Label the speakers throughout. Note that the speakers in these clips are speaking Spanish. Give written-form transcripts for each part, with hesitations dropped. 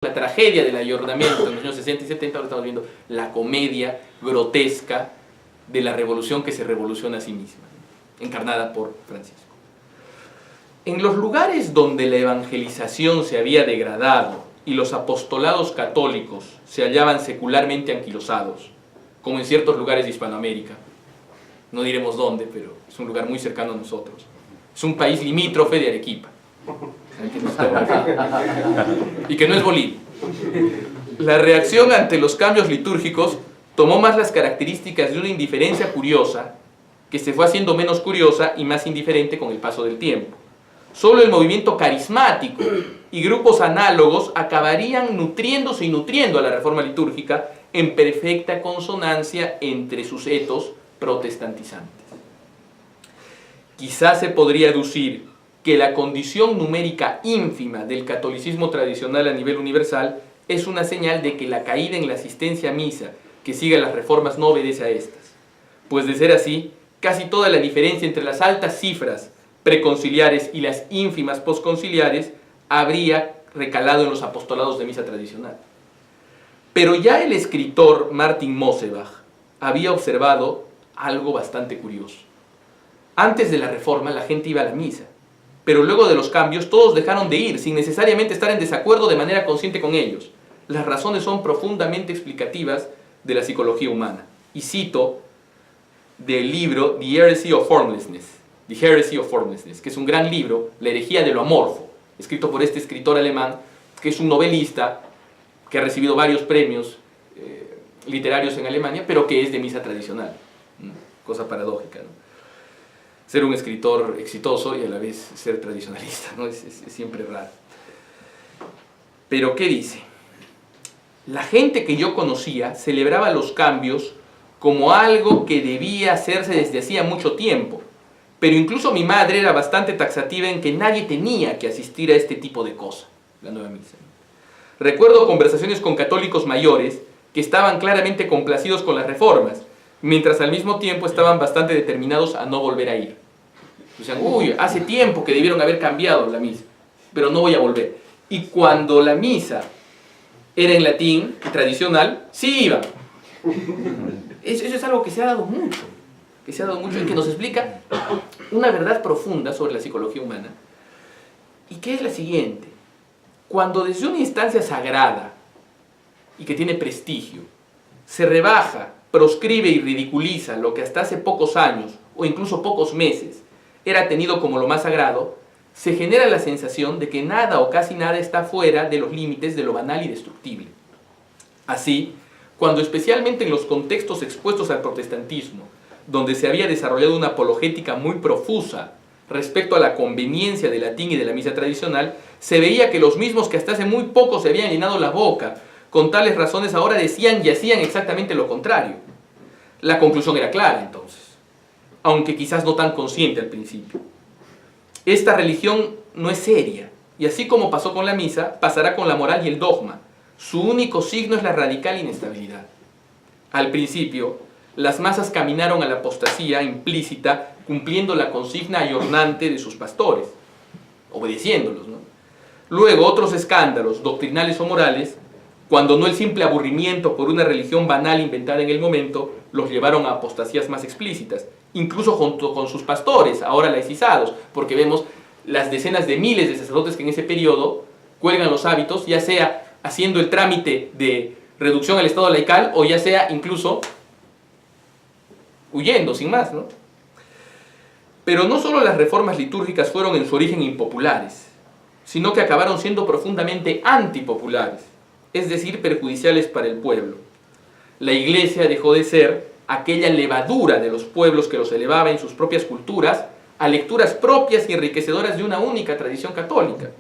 Speaker 1: la tragedia del ayornamiento en los años 60 y 70, ahora estamos viendo la comedia grotesca de la revolución que se revoluciona a sí misma, encarnada por Francisco. En los lugares donde la evangelización se había degradado y los apostolados católicos se hallaban secularmente anquilosados, como en ciertos lugares de Hispanoamérica, no diremos dónde, pero es un lugar muy cercano a nosotros, es un país limítrofe de Arequipa, y que no es Bolivia. La reacción ante los cambios litúrgicos tomó más las características de una indiferencia curiosa, que se fue haciendo menos curiosa y más indiferente con el paso del tiempo. Solo el movimiento carismático y grupos análogos acabarían nutriéndose y nutriendo a la reforma litúrgica en perfecta consonancia entre sus etos protestantizantes. Quizás se podría aducir que la condición numérica ínfima del catolicismo tradicional a nivel universal es una señal de que la caída en la asistencia a misa que sigue las reformas no obedece a estas, pues de ser así, casi toda la diferencia entre las altas cifras preconciliares y las ínfimas posconciliares habría recalado en los apostolados de misa tradicional. Pero ya el escritor Martin Mosebach había observado algo bastante curioso. Antes de la reforma la gente iba a la misa, pero luego de los cambios todos dejaron de ir, sin necesariamente estar en desacuerdo de manera consciente con ellos. Las razones son profundamente explicativas de la psicología humana. Y cito del libro The Heresy of Formlessness, que es un gran libro, La herejía de lo amorfo, escrito por este escritor alemán, que es un novelista que ha recibido varios premios literarios en Alemania, pero que es de misa tradicional. Cosa paradójica, ¿no? Ser un escritor exitoso y a la vez ser tradicionalista, ¿no? Es siempre raro. Pero ¿qué dice? La gente que yo conocía celebraba los cambios como algo que debía hacerse desde hacía mucho tiempo, pero incluso mi madre era bastante taxativa en que nadie tenía que asistir a este tipo de cosa, la nueva misa. Recuerdo conversaciones con católicos mayores que estaban claramente complacidos con las reformas, mientras al mismo tiempo estaban bastante determinados a no volver a ir. Decían, uy, hace tiempo que debieron haber cambiado la misa, pero no voy a volver. Y cuando la misa era en latín, tradicional, sí iban. Eso es algo que se ha dado mucho, y que nos explica una verdad profunda sobre la psicología humana, y que es la siguiente. Cuando desde una instancia sagrada y que tiene prestigio, se rebaja, proscribe y ridiculiza lo que hasta hace pocos años, o incluso pocos meses, era tenido como lo más sagrado, se genera la sensación de que nada o casi nada está fuera de los límites de lo banal y destructible. Así, cuando especialmente en los contextos expuestos al protestantismo, donde se había desarrollado una apologética muy profusa respecto a la conveniencia del latín y de la misa tradicional, se veía que los mismos que hasta hace muy poco se habían llenado la boca con tales razones ahora decían y hacían exactamente lo contrario. La conclusión era clara entonces, aunque quizás no tan consciente al principio. Esta religión no es seria, y así como pasó con la misa, pasará con la moral y el dogma. Su único signo es la radical inestabilidad. Al principio, las masas caminaron a la apostasía implícita, cumpliendo la consigna ayornante de sus pastores, obedeciéndolos, ¿no? Luego, otros escándalos, doctrinales o morales, cuando no el simple aburrimiento por una religión banal inventada en el momento, los llevaron a apostasías más explícitas, incluso junto con sus pastores, ahora laicizados, porque vemos las decenas de miles de sacerdotes que en ese periodo cuelgan los hábitos, ya sea haciendo el trámite de reducción al estado laical, o ya sea incluso huyendo, sin más, ¿no? Pero no solo las reformas litúrgicas fueron en su origen impopulares, sino que acabaron siendo profundamente antipopulares, es decir, perjudiciales para el pueblo. La Iglesia dejó de ser aquella levadura de los pueblos que los elevaba en sus propias culturas a lecturas propias y enriquecedoras de una única tradición católica,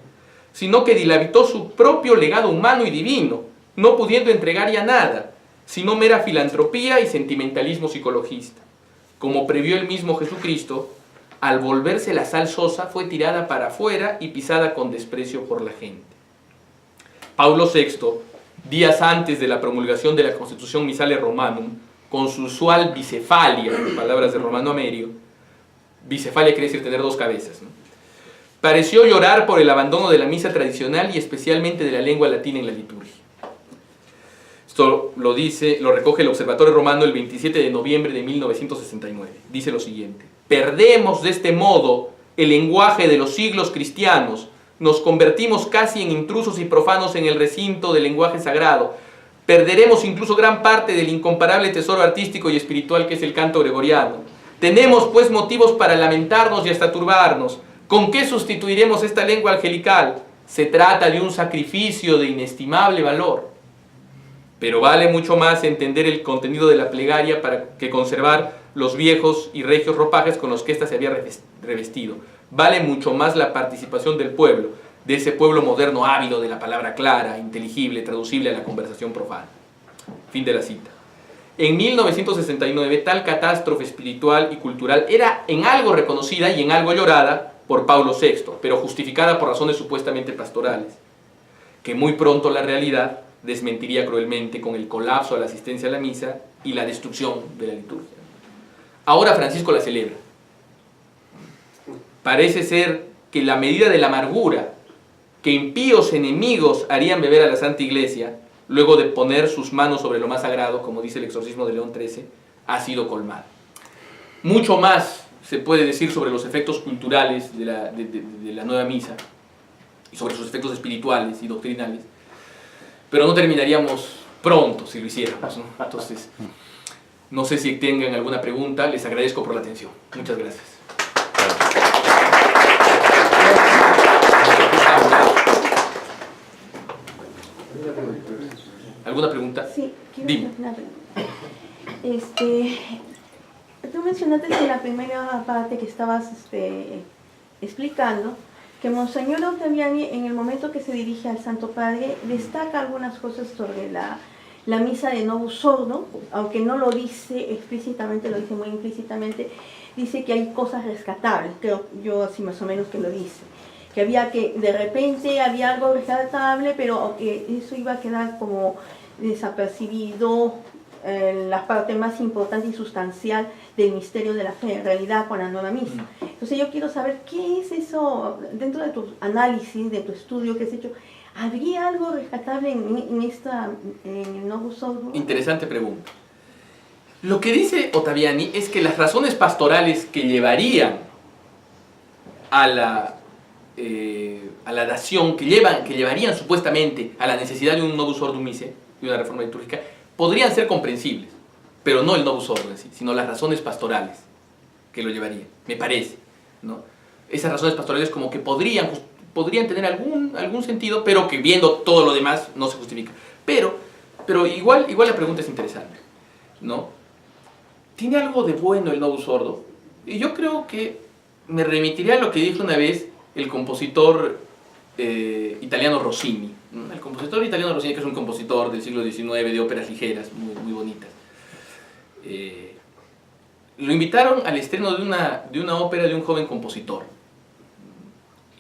Speaker 1: sino que dilapidó su propio legado humano y divino, no pudiendo entregar ya nada, sino mera filantropía y sentimentalismo psicologista. Como previó el mismo Jesucristo, al volverse la sal sosa fue tirada para afuera y pisada con desprecio por la gente. Paulo VI, días antes de la promulgación de la Constitución Missale Romanum, con su usual bicefalia, en palabras de Romano Amerio, bicefalia quiere decir tener dos cabezas, ¿no? pareció llorar por el abandono de la misa tradicional y especialmente de la lengua latina en la liturgia. Esto lo recoge el Observatorio Romano el 27 de noviembre de 1969. Dice lo siguiente: perdemos de este modo el lenguaje de los siglos cristianos, nos convertimos casi en intrusos y profanos en el recinto del lenguaje sagrado, perderemos incluso gran parte del incomparable tesoro artístico y espiritual que es el canto gregoriano. Tenemos pues motivos para lamentarnos y hasta turbarnos. ¿Con qué sustituiremos esta lengua angelical? Se trata de un sacrificio de inestimable valor. Pero vale mucho más entender el contenido de la plegaria para que conservar los viejos y regios ropajes con los que ésta se había revestido. Vale mucho más la participación del pueblo, de ese pueblo moderno ávido de la palabra clara, inteligible, traducible a la conversación profana. Fin de la cita. En 1969, tal catástrofe espiritual y cultural era en algo reconocida y en algo llorada por Pablo VI, pero justificada por razones supuestamente pastorales, que muy pronto la realidad desmentiría cruelmente con el colapso a la asistencia a la misa y la destrucción de la liturgia. Ahora Francisco la celebra. Parece ser que la medida de la amargura que impíos enemigos harían beber a la Santa Iglesia, luego de poner sus manos sobre lo más sagrado, como dice el exorcismo de León XIII, ha sido colmada. Mucho más se puede decir sobre los efectos culturales de la nueva misa y sobre sus efectos espirituales y doctrinales, pero no terminaríamos pronto si lo hiciéramos, ¿no? Entonces, no sé si tengan alguna pregunta, les agradezco por la atención. Muchas gracias. ¿Alguna pregunta?
Speaker 2: Sí, quiero
Speaker 1: Dime.
Speaker 2: hacer una pregunta. Tú mencionaste en la primera parte que estabas explicando que Monseñor Ottaviani, en el momento que se dirige al Santo Padre, destaca algunas cosas sobre la misa de Novus Ordo, aunque no lo dice explícitamente, lo dice muy implícitamente, dice que hay cosas rescatables, creo yo así más o menos que lo dice, que de repente había algo rescatable, pero que eso iba a quedar como desapercibido, la parte más importante y sustancial del misterio de la fe, en realidad con la nueva misa. Entonces yo quiero saber qué es eso, dentro de tu análisis, de tu estudio que has hecho, ¿habría algo rescatable en el Novus Ordo?
Speaker 1: Interesante pregunta. Lo que dice Ottaviani es que las razones pastorales que llevarían a la dación, que llevarían supuestamente a la necesidad de un Novus Ordo Missae, de una reforma litúrgica, podrían ser comprensibles, pero no el Novus Ordo en sí, sino las razones pastorales que lo llevarían, me parece, ¿no? Esas razones pastorales como que podrían tener algún sentido, pero que viendo todo lo demás no se justifica. Pero igual la pregunta es interesante, ¿no? ¿Tiene algo de bueno el Novus Ordo? Y yo creo que me remitiría a lo que dijo una vez el compositor italiano Rossini. El compositor italiano Rossini, que es un compositor del siglo XIX de óperas ligeras, muy bonitas. Lo invitaron al estreno de una ópera de un joven compositor.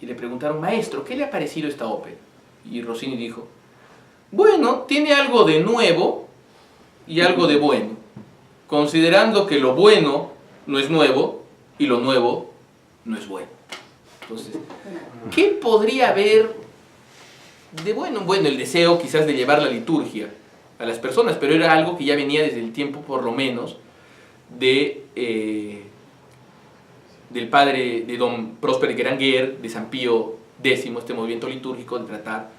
Speaker 1: Y le preguntaron: maestro, ¿qué le ha parecido esta ópera? Y Rossini dijo: bueno, tiene algo de nuevo y algo de bueno, considerando que lo bueno no es nuevo y lo nuevo no es bueno. Entonces, ¿qué podría haber de bueno? Bueno, el deseo quizás de llevar la liturgia a las personas, pero era algo que ya venía desde el tiempo, por lo menos, del padre de don Prosper Guéranger, de San Pío X, este movimiento litúrgico de tratar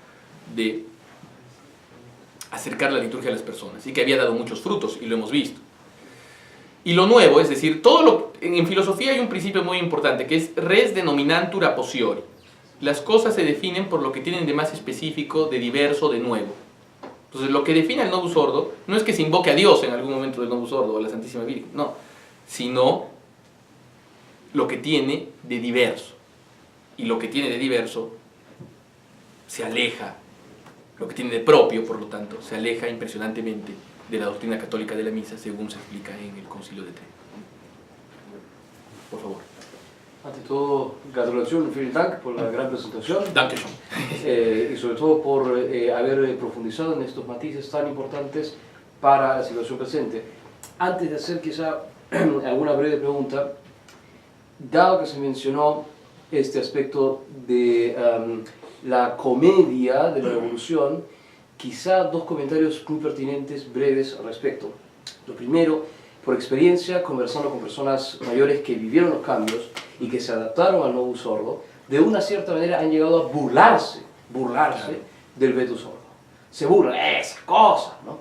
Speaker 1: de acercar la liturgia a las personas, y que había dado muchos frutos, y lo hemos visto. Y lo nuevo, es decir, en filosofía hay un principio muy importante, que es res denominantur a posteriori. Las cosas se definen por lo que tienen de más específico, de diverso, de nuevo. Entonces, lo que define el Novus Ordo no es que se invoque a Dios en algún momento del Novus Ordo o a la Santísima Virgen, no, sino lo que tiene de diverso. Y lo que tiene de diverso se aleja, lo que tiene de propio, por lo tanto, se aleja impresionantemente de la doctrina católica de la misa, según se explica en el Concilio de Trento. Por favor.
Speaker 3: Ante todo, gratulación, vielen Dank por la gran presentación.
Speaker 1: Dankeschön.
Speaker 3: Y sobre todo por haber profundizado en estos matices tan importantes para la situación presente. Antes de hacer quizá alguna breve pregunta, dado que se mencionó este aspecto de la comedia de la revolución, quizá dos comentarios muy pertinentes, breves al respecto. Lo primero, por experiencia, conversando con personas mayores que vivieron los cambios y que se adaptaron al novus ordo, de una cierta manera han llegado a burlarse del vetus ordo. Se burlan, esas cosas, ¿no?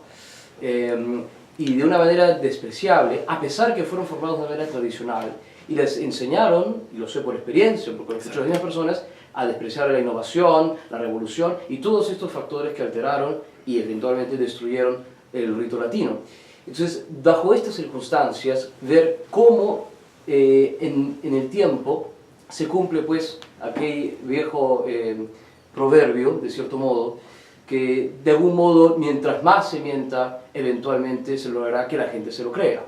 Speaker 3: Y de una manera despreciable, a pesar que fueron formados de manera tradicional, y les enseñaron, y lo sé por experiencia, porque lo escuché a las mismas personas, a despreciar la innovación, la revolución y todos estos factores que alteraron y eventualmente destruyeron el rito latino. Entonces, bajo estas circunstancias, ver cómo en el tiempo se cumple pues aquel viejo proverbio, de cierto modo, que de algún modo, mientras más se mienta, eventualmente se logrará que la gente se lo crea.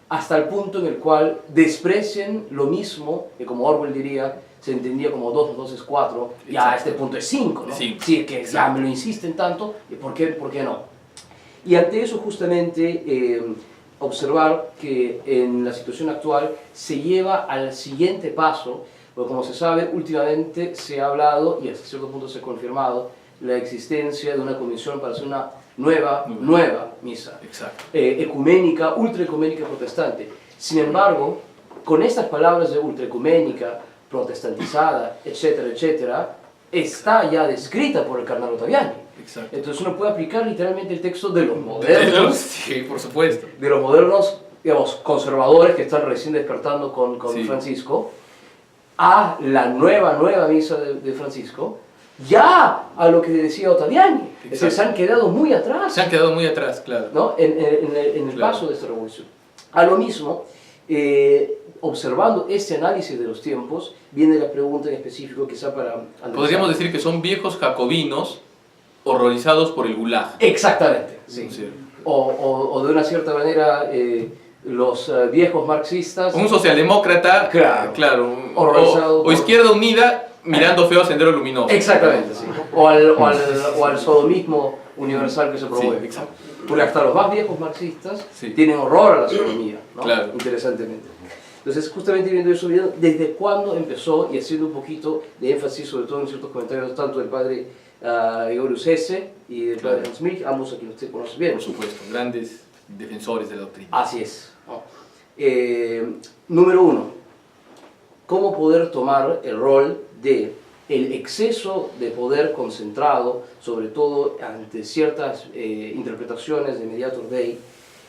Speaker 3: Hasta el punto en el cual desprecien lo mismo que, como Orwell diría, se entendía como 2 más 2 es 4, ya a este punto es 5, ¿no? Sí, que ya me lo insisten tanto, ¿por qué no? Y ante eso justamente observar que en la situación actual se lleva al siguiente paso, porque como se sabe, últimamente se ha hablado, y hasta cierto punto se ha confirmado, la existencia de una comisión para hacer una nueva misa, ecuménica, ultraecuménica protestante. Sin embargo, con estas palabras de ultraecuménica, protestantizada, etcétera, etcétera, está ya descrita por el cardenal Ottaviani.
Speaker 1: Exacto.
Speaker 3: Entonces uno puede aplicar literalmente el texto de los modernos,
Speaker 1: sí, por supuesto,
Speaker 3: de los modernos, digamos, conservadores que están recién despertando con
Speaker 1: sí.
Speaker 3: Francisco, a la nueva misa de Francisco, ya a lo que decía Ottaviani. Es decir, se han quedado muy atrás.
Speaker 1: Se han quedado muy atrás, claro.
Speaker 3: ¿No? En el
Speaker 1: claro.
Speaker 3: paso de esta revolución. A lo mismo, observando este análisis de los tiempos, viene la pregunta en específico quizá para analizar.
Speaker 1: Podríamos decir que son viejos jacobinos horrorizados por el Gulag.
Speaker 3: Exactamente, sí.
Speaker 1: Sí.
Speaker 3: O de una cierta manera los viejos marxistas.
Speaker 1: Un socialdemócrata, claro,
Speaker 3: horrorizado
Speaker 1: o Izquierda Unida mirando feo Sendero Luminoso.
Speaker 3: Exactamente, sí. O al sodomismo universal que se promueve.
Speaker 1: Sí, exacto.
Speaker 3: Porque hasta los más viejos marxistas
Speaker 1: sí.
Speaker 3: tienen horror a la sodomía, ¿no?
Speaker 1: Claro.
Speaker 3: Interesantemente. Entonces, justamente viendo eso, desde cuándo empezó, y haciendo un poquito de énfasis, sobre todo en ciertos comentarios, tanto del padre Gregorius Hesse y del padre Hans Milch, ambos a quienes usted conoce bien.
Speaker 1: Por supuesto, grandes defensores de la doctrina.
Speaker 3: Así es, ¿no? Número 1, ¿cómo poder tomar el rol de el exceso de poder concentrado, sobre todo ante ciertas interpretaciones de Mediator Dei,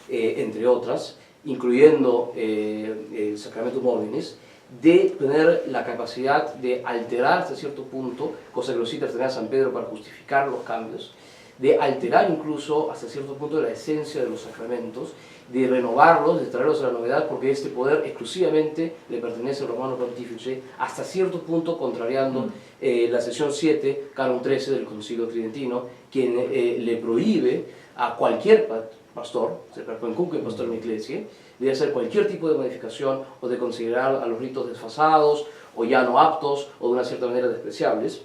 Speaker 3: entre otras, incluyendo el Sacramentum Ordinis, de tener la capacidad de alterar hasta cierto punto, cosa que lo cita también a San Pedro para justificar los cambios, de alterar incluso hasta cierto punto la esencia de los sacramentos, de renovarlos, de traerlos a la novedad, porque este poder exclusivamente le pertenece al Romano Pontífice, hasta cierto punto contrariando la sesión 7, canon 13 del Concilio Tridentino, quien le prohíbe a cualquier pastor, se percuencuque pastor en la iglesia, de hacer cualquier tipo de modificación o de considerar a los ritos desfasados o ya no aptos o de una cierta manera despreciables,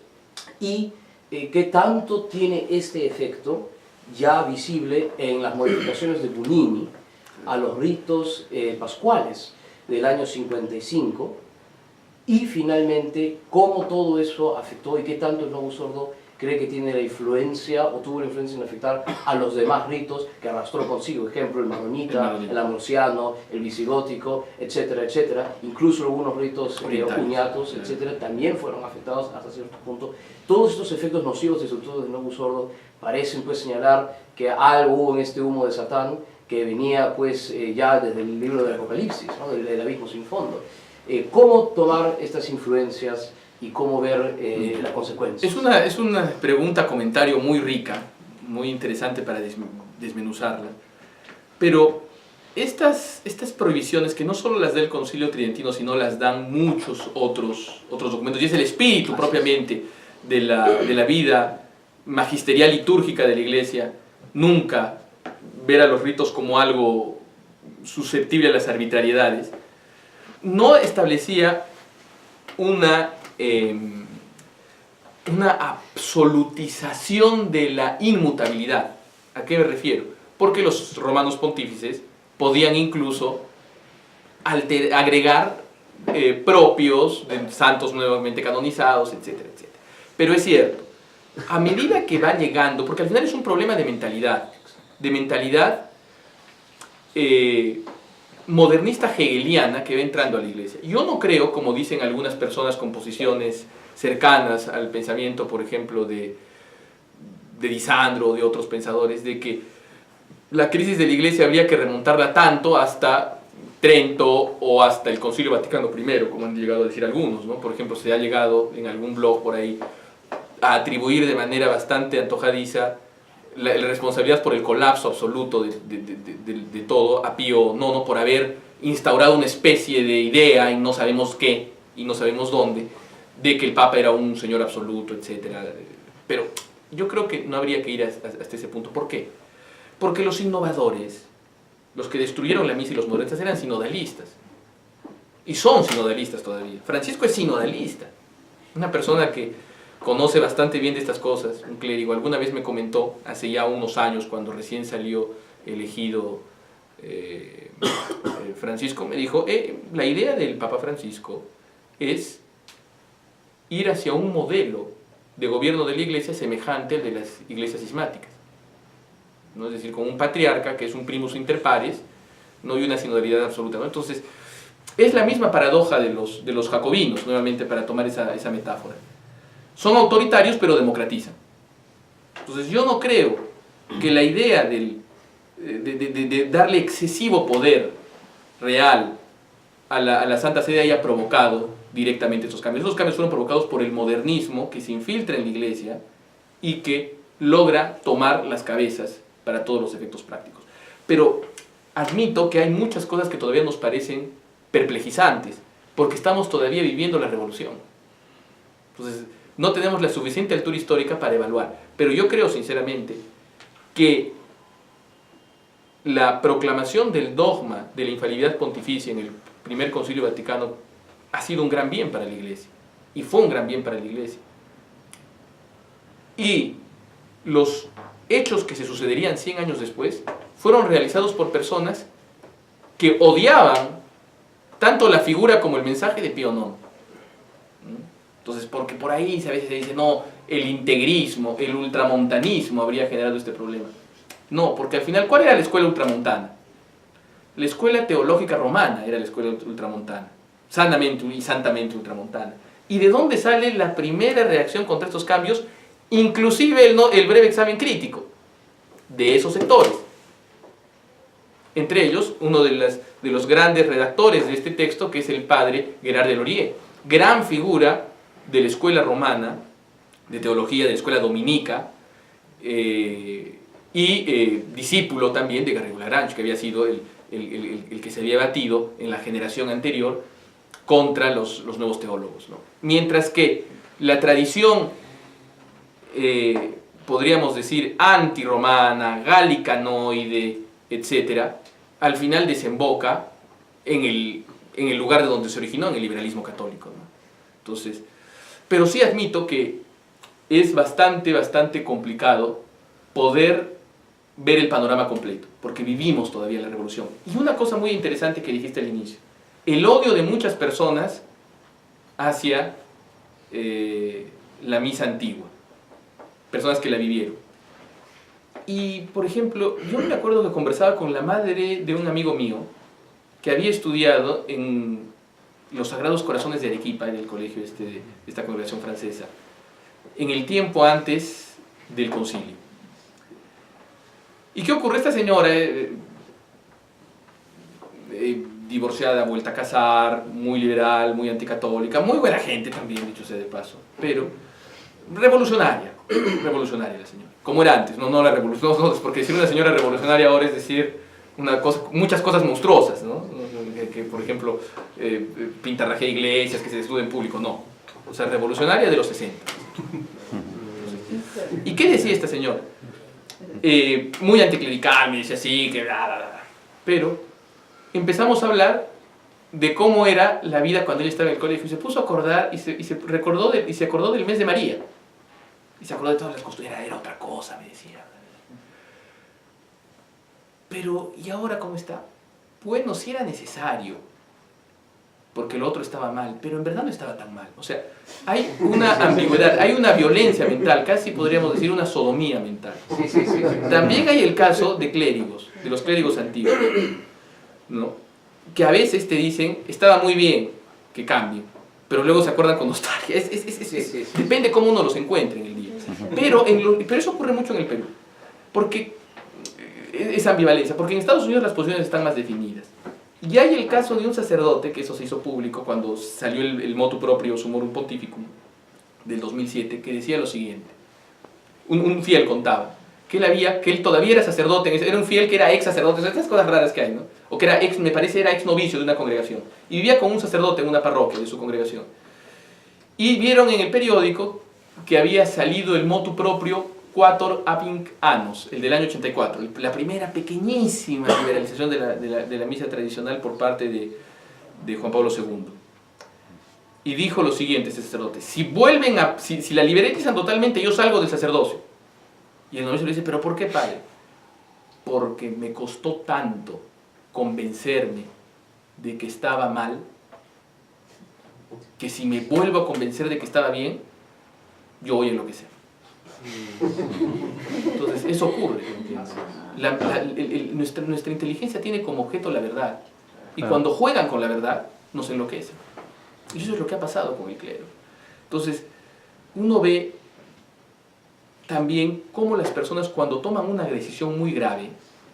Speaker 3: y qué tanto tiene este efecto ya visible en las modificaciones de Bunini a los ritos pascuales del año 55, y finalmente cómo todo eso afectó y qué tanto el novus ordo cree que tiene la influencia o tuvo la influencia en afectar a los demás ritos que arrastró consigo, ejemplo el maronita, el ambrosiano, el visigótico, etcétera, etcétera, incluso algunos ritos uniatos, etcétera, también fueron afectados hasta cierto punto. Todos estos efectos nocivos y sobre todo del novus ordo parecen pues señalar que algo hubo en este humo de Satán que venía pues ya desde el libro del Apocalipsis, ¿no? del abismo sin fondo. ¿Cómo tomar estas influencias y cómo ver las consecuencias?
Speaker 1: Es una pregunta, comentario muy rica, muy interesante para desmenuzarla. Pero estas prohibiciones, que no solo las da el Concilio Tridentino, sino las dan muchos otros documentos, y es el espíritu
Speaker 3: Así
Speaker 1: propiamente de la vida magisterial litúrgica de la Iglesia, nunca ver a los ritos como algo susceptible a las arbitrariedades, no establecía una absolutización de la inmutabilidad. ¿A qué me refiero? Porque los romanos pontífices podían incluso agregar propios, de santos nuevamente canonizados, etcétera, etcétera. Pero es cierto, a medida que va llegando, porque al final es un problema de mentalidad modernista hegeliana que va entrando a la iglesia. Yo no creo, como dicen algunas personas con posiciones cercanas al pensamiento, por ejemplo, de Lisandro o de otros pensadores, de que la crisis de la iglesia habría que remontarla tanto hasta Trento o hasta el Concilio Vaticano I, como han llegado a decir algunos, ¿no? Por ejemplo, se ha llegado en algún blog por ahí a atribuir de manera bastante antojadiza la responsabilidad por el colapso absoluto de todo a Pío IX por haber instaurado una especie de idea y no sabemos qué y no sabemos dónde, de que el Papa era un señor absoluto, etc. Pero yo creo que no habría que ir hasta ese punto. ¿Por qué? Porque los innovadores, los que destruyeron la misa y los modernistas, eran sinodalistas. Y son sinodalistas todavía. Francisco es sinodalista. Una persona que conoce bastante bien de estas cosas, un clérigo. Alguna vez me comentó, hace ya unos años, cuando recién salió elegido Francisco, me dijo, la idea del Papa Francisco es ir hacia un modelo de gobierno de la iglesia semejante al de las iglesias cismáticas, ¿no? Es decir, con un patriarca que es un primus inter pares, no hay una sinodalidad absoluta, ¿no? Entonces, es la misma paradoja de los jacobinos, nuevamente para tomar esa metáfora. Son autoritarios pero democratizan. Entonces yo no creo que la idea de darle excesivo poder real a la Santa Sede haya provocado directamente esos cambios. Esos cambios fueron provocados por el modernismo que se infiltra en la iglesia y que logra tomar las cabezas para todos los efectos prácticos. Pero admito que hay muchas cosas que todavía nos parecen perplejizantes, porque estamos todavía viviendo la revolución. Entonces, no tenemos la suficiente altura histórica para evaluar. Pero yo creo sinceramente que la proclamación del dogma de la infalibilidad pontificia en el primer Concilio Vaticano ha sido un gran bien para la Iglesia. Y fue un gran bien para la Iglesia. Y los hechos que se sucederían 100 años después fueron realizados por personas que odiaban tanto la figura como el mensaje de Pío IX. Entonces, porque por ahí a veces se dice, no, el integrismo, el ultramontanismo habría generado este problema. No, porque al final, ¿cuál era la escuela ultramontana? La escuela teológica romana era la escuela ultramontana, sanamente y santamente ultramontana. ¿Y de dónde sale la primera reacción contra estos cambios? Inclusive el breve examen crítico de esos sectores. Entre ellos, uno de los grandes redactores de este texto, que es el padre Gerard de Laurier, gran figura de la escuela romana, de teología, de la escuela dominica, discípulo también de Garrigou-Lagrange, que había sido el que se había batido en la generación anterior contra los nuevos teólogos, ¿no? Mientras que la tradición, podríamos decir, antirromana, galicanoide, etc., al final desemboca en el lugar de donde se originó, en el liberalismo católico, ¿no? Entonces, pero sí admito que es bastante complicado poder ver el panorama completo, porque vivimos todavía la revolución. Y una cosa muy interesante que dijiste al inicio, el odio de muchas personas hacia la misa antigua, personas que la vivieron. Y, por ejemplo, yo me acuerdo que conversaba con la madre de un amigo mío que había estudiado en los Sagrados Corazones de Arequipa, en el colegio de esta congregación francesa, en el tiempo antes del concilio. ¿Y qué ocurre? Esta señora, divorciada, vuelta a casar, muy liberal, muy anticatólica, muy buena gente también, dicho sea de paso, pero revolucionaria la señora, como era antes, no la revolución, no, porque decir una señora revolucionaria ahora es decir muchas cosas monstruosas, ¿no? Que por ejemplo, pintarrajea iglesias, que se desnuda en público, no. O sea, revolucionaria de los 60. ¿Y qué decía esta señora? Muy anticlerical, me decía así, que bla, bla, bla. Pero empezamos a hablar de cómo era la vida cuando ella estaba en el colegio y se puso a acordar y se acordó del mes de María. Y se acordó de todas las costumbres, era otra cosa, me decía. Pero, ¿y ahora cómo está? Bueno, si era necesario porque lo otro estaba mal, pero en verdad no estaba tan mal. O sea, hay una ambigüedad, hay una violencia mental, casi podríamos decir una sodomía mental.
Speaker 3: Sí.
Speaker 1: También hay el caso de clérigos, de los clérigos antiguos, ¿no? Que a veces te dicen, estaba muy bien que cambie, pero luego se acuerdan con nostalgia. Depende cómo uno los encuentre en el día. Pero eso ocurre mucho en el Perú, porque esa ambivalencia, porque en Estados Unidos las posiciones están más definidas. Y hay el caso de un sacerdote, que eso se hizo público cuando salió el motu proprio Summorum Pontificum del 2007, que decía lo siguiente. Un fiel contaba que él todavía era sacerdote, era un fiel que era ex sacerdote, esas cosas raras que hay, ¿no? O que era me parece era ex novicio de una congregación, y vivía con un sacerdote en una parroquia de su congregación. Y vieron en el periódico que había salido el motu proprio Quator Apinc Annos, el del año 84, la primera pequeñísima liberalización de la misa tradicional por parte de Juan Pablo II. Y dijo lo siguiente este sacerdote: si la liberalizan totalmente, yo salgo del sacerdocio. Y el novicio le dice: ¿pero por qué, padre? Porque me costó tanto convencerme de que estaba mal, que si me vuelvo a convencer de que estaba bien, yo voy a enloquecer. Entonces, eso ocurre. Nuestra inteligencia tiene como objeto la verdad. Y cuando juegan con la verdad, nos enloquecen. Y eso es lo que ha pasado con el clero. Entonces, uno ve también cómo las personas, cuando toman una decisión muy grave,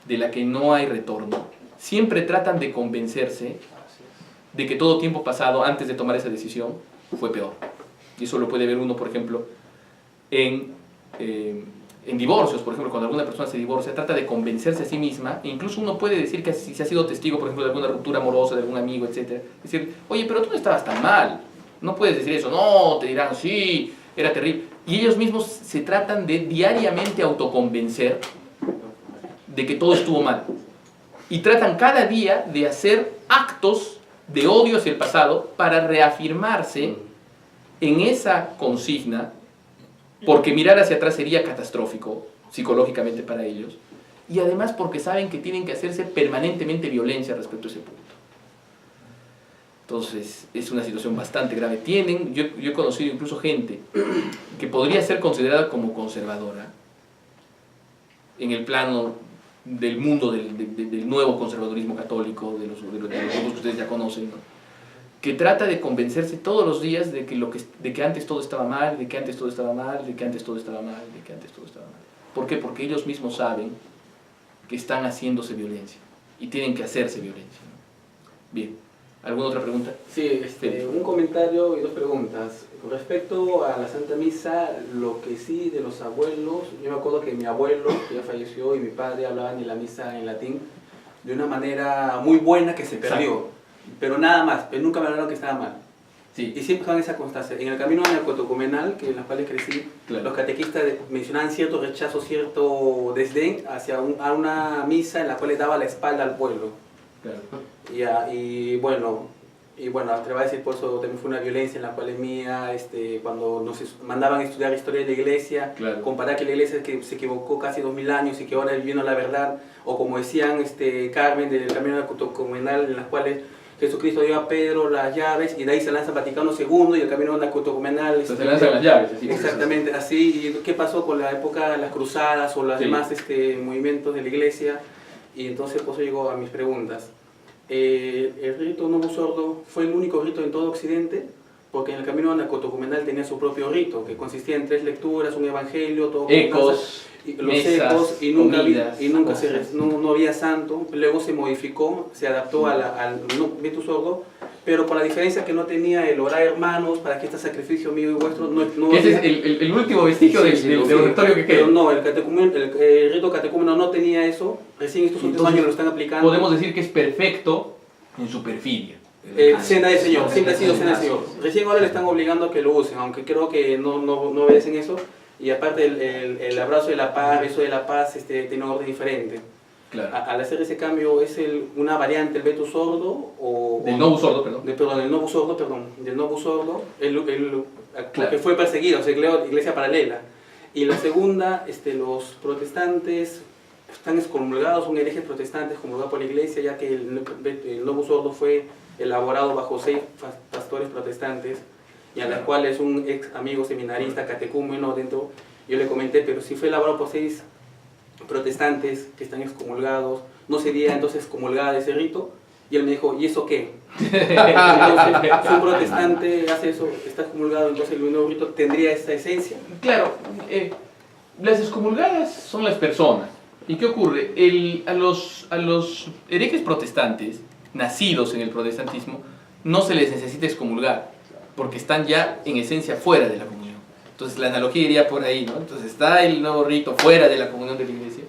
Speaker 1: de la que no hay retorno, siempre tratan de convencerse de que todo tiempo pasado, antes de tomar esa decisión, fue peor. Y eso lo puede ver uno, por ejemplo, en divorcios. Por ejemplo, cuando alguna persona se divorcia, trata de convencerse a sí misma, e incluso uno puede decir que si se ha sido testigo, por ejemplo, de alguna ruptura amorosa de algún amigo, etc., decir: oye, pero tú no estabas tan mal. No puedes decir eso. No, te dirán: sí, era terrible. Y ellos mismos se tratan de diariamente autoconvencer de que todo estuvo mal. Y tratan cada día de hacer actos de odio hacia el pasado para reafirmarse en esa consigna, porque mirar hacia atrás sería catastrófico psicológicamente para ellos, y además porque saben que tienen que hacerse permanentemente violencia respecto a ese punto. Entonces es una situación bastante grave. Yo he conocido incluso gente que podría ser considerada como conservadora en el plano del mundo del nuevo conservadurismo católico, de los grupos que ustedes ya conocen, ¿no? Que trata de convencerse todos los días de que antes todo estaba mal, de que antes todo estaba mal, de que antes todo estaba mal, de que antes todo estaba mal. ¿Por qué? Porque ellos mismos saben que están haciéndose violencia y tienen que hacerse violencia, ¿no? Bien, ¿alguna otra pregunta?
Speaker 4: Sí, un comentario y dos preguntas. Con respecto a la Santa Misa, lo que sí de los abuelos, yo me acuerdo que mi abuelo, que ya falleció, y mi padre hablaban de la misa en latín de una manera muy buena que se perdió. Exacto. Pero nada más, pero nunca me hablaron que estaba mal.
Speaker 1: Sí.
Speaker 4: Y siempre con esa constancia. En el camino neocatecumenal, que en las cuales crecí, claro, los catequistas mencionaban cierto rechazo, cierto desdén hacia una misa en la cual le daba la espalda al pueblo. Claro. Y bueno, te va a decir, por eso también fue una violencia en la cual es mía, cuando nos mandaban a estudiar historia de la iglesia, claro, comparar que la iglesia que se equivocó casi 2000 años y que ahora vino la verdad, o como decían Carmen del camino neocatecumenal, en las cuales Jesucristo dio a Pedro las llaves y de ahí se lanza Vaticano II y el camino neocatecumenal.
Speaker 1: Se lanzan las llaves. Así.
Speaker 4: Exactamente, así. ¿Y qué pasó con la época de las cruzadas o los demás movimientos de la iglesia? Y entonces por eso llego a mis preguntas. El rito Novus Ordo fue el único rito en todo Occidente, porque en el camino neocatecumenal tenía su propio rito, que consistía en 3 lecturas, un evangelio, todo
Speaker 1: ecos,
Speaker 4: los
Speaker 1: mesas,
Speaker 4: ecos, y nunca
Speaker 1: comidas,
Speaker 4: no había santo. Luego se modificó, se adaptó al Vetus Ordo, pero con la diferencia que no tenía el orar hermanos para que este sacrificio mío y vuestro no
Speaker 1: ese es el último vestigio del oratorio que queda.
Speaker 4: Pero no, el rito catecúmeno no tenía eso. Recién estos últimos años lo están aplicando.
Speaker 1: Podemos decir que es perfecto en su perfidia.
Speaker 4: Cena del Señor, siempre ha sido Cena del Señor. Recién ahora le están obligando a que lo usen, aunque creo que no obedecen eso. Y aparte el abrazo de la paz, beso de la paz, tiene un orden diferente. Claro. Al hacer ese cambio, ¿es una variante del Vetus Ordo?
Speaker 1: Del Novus Ordo, perdón.
Speaker 4: Del Novus Ordo, del Novus Ordo,
Speaker 1: claro,
Speaker 4: porque fue perseguido, se creó iglesia paralela. Y la segunda, los protestantes están excomulgados, son herejes protestantes comulgados por la iglesia, ya que el Novus Ordo fue elaborado bajo 6 pastores protestantes, y a las cuales un ex amigo seminarista, catecúmeno dentro, yo le comenté, pero si fue elaborado por 6 protestantes que están excomulgados, ¿no sería entonces excomulgada ese rito? Y él me dijo, ¿y eso qué? Entonces, si un protestante hace eso, está excomulgado, entonces el nuevo rito tendría esta esencia.
Speaker 1: Claro, las excomulgadas son las personas. ¿Y qué ocurre? A los herejes protestantes, nacidos en el protestantismo, no se les necesita excomulgar, porque están ya en esencia fuera de la comunión. Entonces la analogía iría por ahí, ¿no? Entonces está el nuevo rito fuera de la comunión de la iglesia.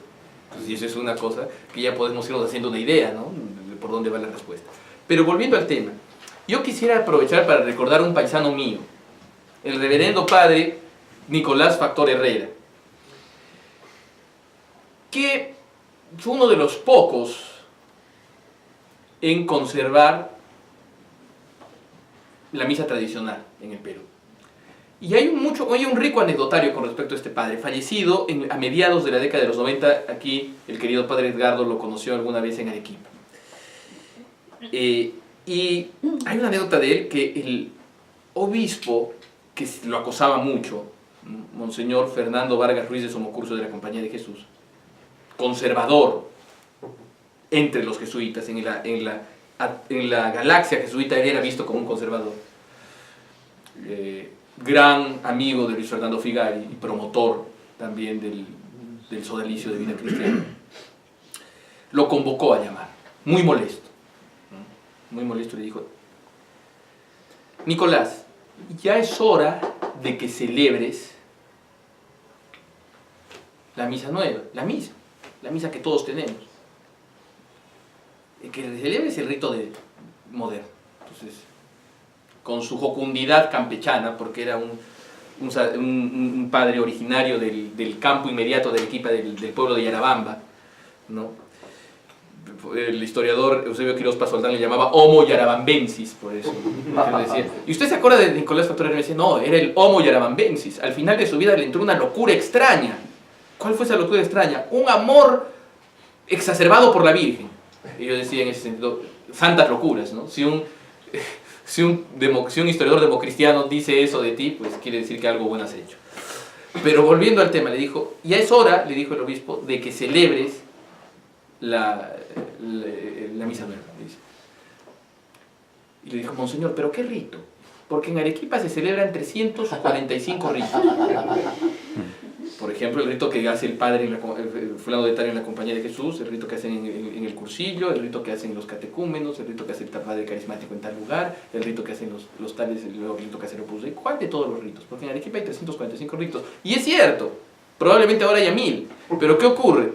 Speaker 1: Pues, y eso es una cosa que ya podemos irnos haciendo una idea, ¿no? De por dónde va la respuesta. Pero volviendo al tema, yo quisiera aprovechar para recordar a un paisano mío, el reverendo padre Nicolás Factor Herrera, que fue uno de los pocos en conservar la misa tradicional en el Perú. Y hay un rico anecdotario con respecto a este padre, fallecido a mediados de la década de los 90, aquí el querido padre Edgardo lo conoció alguna vez en Arequipa. Y hay una anécdota de él que el obispo, que lo acosaba mucho, Monseñor Fernando Vargas Ruiz de Somocurso de la Compañía de Jesús, conservador entre los jesuitas, en la galaxia jesuita él era visto como un conservador, gran amigo de Luis Fernando Figari y promotor también del sodalicio de vida cristiana, lo convocó a llamar, muy molesto, le dijo: Nicolás, ya es hora de que celebres la misa nueva, la misa que todos tenemos, que celebres el rito moderno. Entonces, con su jocundidad campechana, porque era un padre originario del campo inmediato de Arequipa, del pueblo de Yarabamba, ¿no? El historiador Eusebio Quirós Pasoldán le llamaba Homo Yarabambensis, por eso. Decía. ¿Y usted se acuerda de Nicolás Factor Herrera? Me decía, no, era el Homo Yarabambensis. Al final de su vida le entró una locura extraña. ¿Cuál fue esa locura extraña? Un amor exacerbado por la Virgen. Y yo decía en ese sentido, santas locuras, ¿no? Si un historiador democristiano dice eso de ti, pues quiere decir que algo bueno has hecho. Pero volviendo al tema, le dijo, ya es hora, le dijo el obispo, de que celebres la misa nueva. Y le dijo, monseñor, ¿pero qué rito? Porque en Arequipa se celebran 345 ritos. Por ejemplo, el rito que hace el padre, el fulano de tal en la Compañía de Jesús, el rito que hacen en el cursillo, el rito que hacen los catecúmenos, el rito que hace el padre carismático en tal lugar, el rito que hacen los tales, el rito que hace el Opus Dei. ¿Cuál de todos los ritos? Porque en Arequipa hay 345 ritos. Y es cierto, probablemente ahora haya 1000. Pero ¿qué ocurre?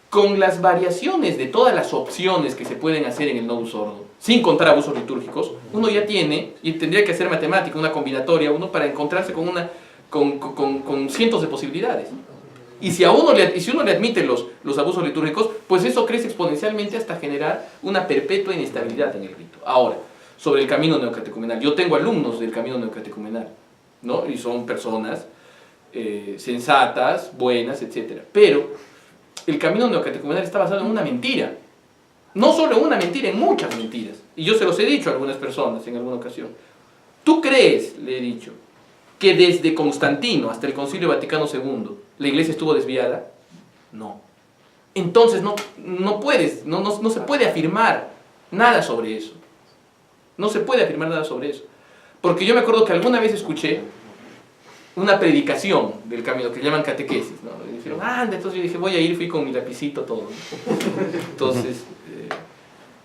Speaker 1: Con las variaciones de todas las opciones que se pueden hacer en el Novus Ordo, sin contar abusos litúrgicos, uno ya tiene, y tendría que hacer matemática, una combinatoria, uno para encontrarse con cientos de posibilidades. Y si uno le admite los abusos litúrgicos, pues eso crece exponencialmente hasta generar una perpetua inestabilidad en el rito. Ahora, sobre el camino neocatecumenal, yo tengo alumnos del camino neocatecumenal, ¿no? Y son personas sensatas, buenas, etc. Pero el camino neocatecumenal está basado en una mentira. No solo en una mentira, en muchas mentiras. Y yo se los he dicho a algunas personas en alguna ocasión. ¿Tú crees, le he dicho, que desde Constantino hasta el Concilio Vaticano II la iglesia estuvo desviada? No. Entonces no se puede afirmar nada sobre eso. No se puede afirmar nada sobre eso. Porque yo me acuerdo que alguna vez escuché una predicación del camino que llaman catequesis, ¿no? Y dijeron, entonces yo dije, voy a ir, fui con mi lapicito, todo. Entonces,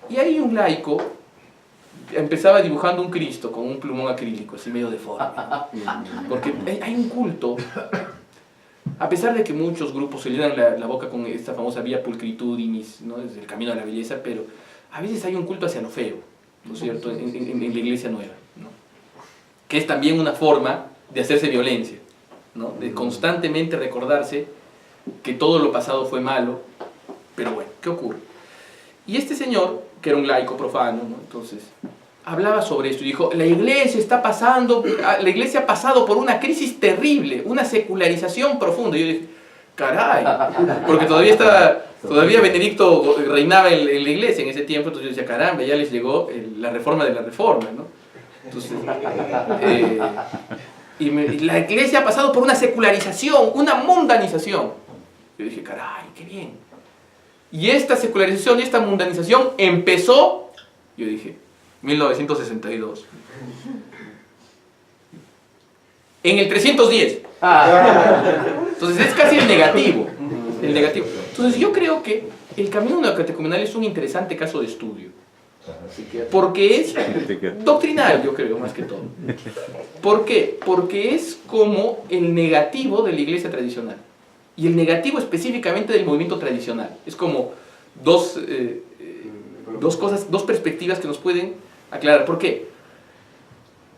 Speaker 1: y ahí un laico empezaba dibujando un Cristo con un plumón acrílico, así medio deforme. Porque hay un culto, a pesar de que muchos grupos se llenan la boca con esta famosa vía pulcritudinis, ¿no? Es el camino a la belleza, pero a veces hay un culto hacia lo feo, ¿no es cierto?, en la iglesia nueva, ¿no? Que es también una forma de hacerse violencia, ¿no? De constantemente recordarse que todo lo pasado fue malo, pero bueno, ¿qué ocurre? Y este señor, que era un laico profano, ¿no? Entonces hablaba sobre esto y dijo, la iglesia ha pasado por una crisis terrible, una secularización profunda. Y yo dije, caray, porque todavía Benedicto reinaba en la iglesia en ese tiempo, entonces yo decía, caramba, ya les llegó la reforma de la reforma, ¿no? Entonces, y la iglesia ha pasado por una secularización, una mundanización. Yo dije, caray, qué bien. Y esta secularización y esta mundanización empezó, yo dije, 1962. En el 310. Entonces es casi el negativo. El negativo. Entonces yo creo que el camino neocatecumenal es un interesante caso de estudio. Porque es doctrinal, yo creo, más que todo. ¿Por qué? Porque es como el negativo de la iglesia tradicional. Y el negativo específicamente del movimiento tradicional. Es como dos perspectivas que nos pueden aclarar. ¿Por qué?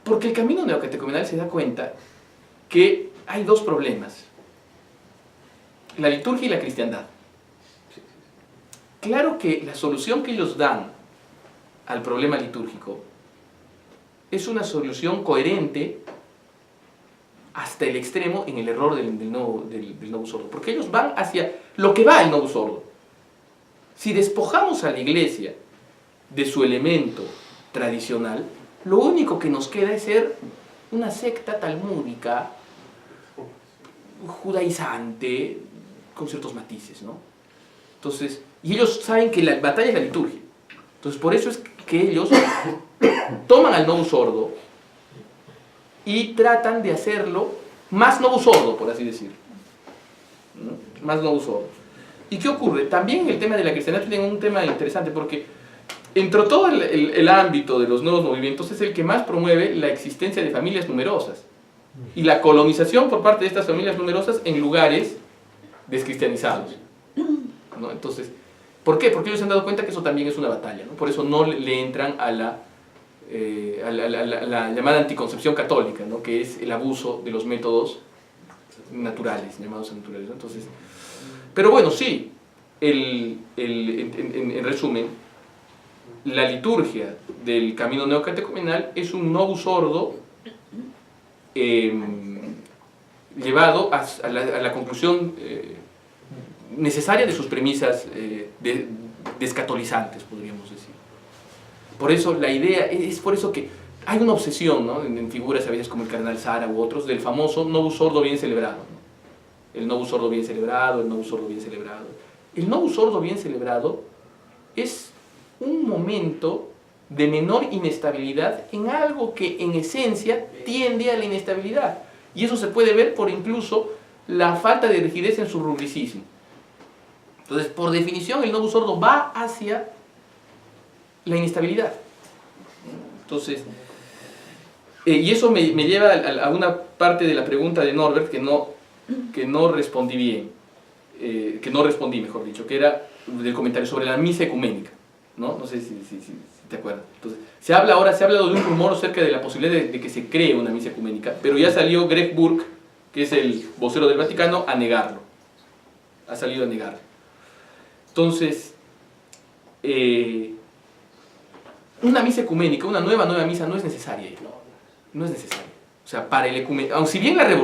Speaker 1: Porque el camino neocatecumenal se da cuenta que hay dos problemas: la liturgia y la cristiandad. Claro que la solución que ellos dan al problema litúrgico es una solución coherente hasta el extremo en el error del Novus Ordo, porque ellos van hacia lo que va el Novus Ordo. Si despojamos a la iglesia de su elemento tradicional, lo único que nos queda es ser una secta talmúdica, judaizante, con ciertos matices, ¿no? Entonces, y ellos saben que la batalla es la liturgia. Entonces, por eso es que ellos toman al Novus Ordo y tratan de hacerlo más Novus Ordo, por así decirlo, ¿no? Más Novus Ordo. ¿Y qué ocurre? También en el tema de la cristiandad tienen un tema interesante, porque entre todo el ámbito de los nuevos movimientos es el que más promueve la existencia de familias numerosas y la colonización por parte de estas familias numerosas en lugares descristianizados, ¿no? Entonces, ¿por qué? Porque ellos se han dado cuenta que eso también es una batalla, ¿no? Por eso no le entran a la llamada anticoncepción católica, ¿no? Que es el abuso de los métodos naturales, llamados naturales, ¿no? Entonces, pero bueno, sí, en resumen, la liturgia del camino neocatecumenal es un Novus Ordo llevado a la conclusión necesaria de sus premisas descatolizantes, podríamos decir. Por eso la idea, es por eso que hay una obsesión, ¿no? en figuras a veces como el cardenal Sara u otros, del famoso Novus Ordo bien celebrado, ¿no? El Novus Ordo bien celebrado, el Novus Ordo bien celebrado. El Novus Ordo bien celebrado es un momento de menor inestabilidad en algo que en esencia tiende a la inestabilidad. Y eso se puede ver por incluso la falta de rigidez en su rubricismo. Entonces, por definición, el Novus Ordo va hacia la inestabilidad. Entonces, y eso me lleva a una parte de la pregunta de Norbert que no respondí bien, que no respondí, mejor dicho, que era del comentario sobre la misa ecuménica, ¿no? No sé si te acuerdas. Entonces, se ha hablado de un rumor acerca de la posibilidad de que se cree una misa ecuménica, pero ya salió Greg Burke, que es el vocero del Vaticano, a negarlo. Ha salido a negarlo. Entonces, una misa ecuménica, una nueva misa no es necesaria. No es necesaria. O sea, para el ecumenismo, aun si bien la revolución